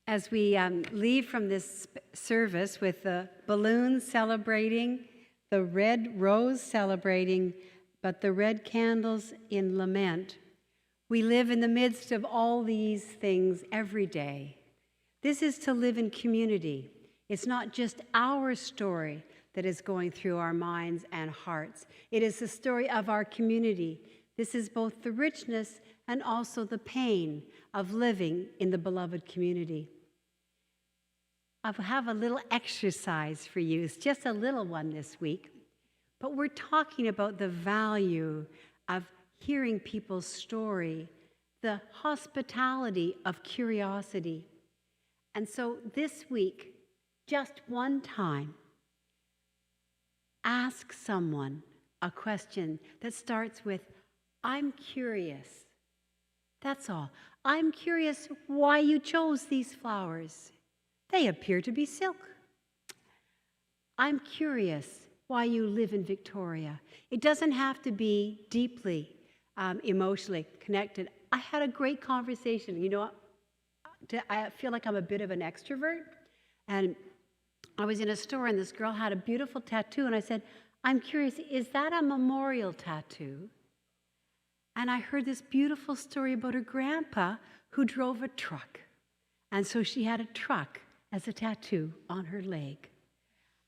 As we leave from this service with the balloons celebrating, the red rose celebrating, but the red candles in lament, we live in the midst of all these things every day. This is to live in community. It's not just our story that is going through our minds and hearts. It is the story of our community. This is both the richness and also the pain of living in the beloved community. I have a little exercise for you. It's just a little one this week. But we're talking about the value of hearing people's story, the hospitality of curiosity. And so this week, just one time, ask someone a question that starts with, I'm curious. That's all. I'm curious why you chose these flowers. They appear to be silk. I'm curious why you live in Victoria. It doesn't have to be deeply emotionally connected. I had a great conversation. You know, I feel like I'm a bit of an extrovert. And I was in a store and this girl had a beautiful tattoo. And I said, I'm curious, is that a memorial tattoo? And I heard this beautiful story about her grandpa who drove a truck. And so she had a truck as a tattoo on her leg.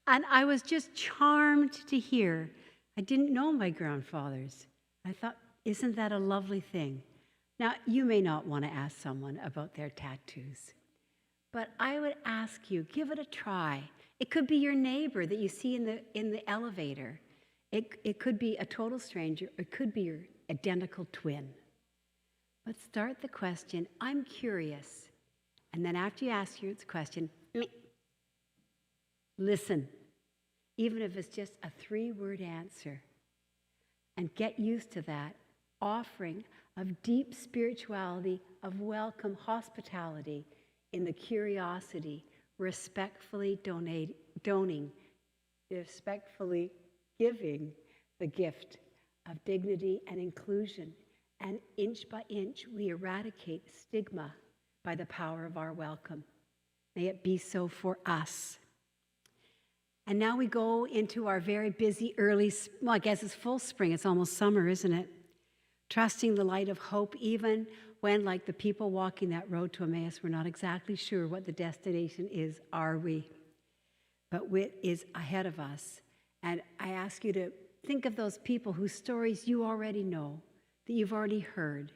And I was just charmed to hear. I didn't know my grandfathers. I thought, isn't that a lovely thing? Now, you may not want to ask someone about their tattoos, but I would ask you, give it a try. It could be your neighbor that you see in the elevator. It could be a total stranger. It could be your identical twin. But start the question, I'm curious. And then after you ask your question, listen, even if it's just a 3-word answer. And get used to that offering of deep spirituality, of welcome hospitality in the curiosity, respectfully respectfully giving the gift of dignity and inclusion. And inch by inch, we eradicate stigma by the power of our welcome. May it be so for us. And now we go into our very busy early, well, I guess it's full spring. It's almost summer, isn't it? Trusting the light of hope, even when, like the people walking that road to Emmaus, we're not exactly sure what the destination is, are we? But what is ahead of us. And I ask you to think of those people whose stories you already know, that you've already heard,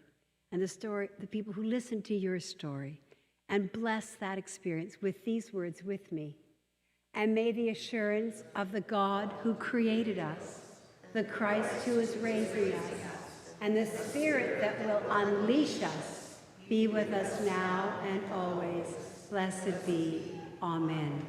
and the people who listen to your story, and bless that experience with these words with me. And may the assurance of the God who created us, the Christ who is raising us, and the Spirit that will unleash us be with us now and always. Blessed be. Amen.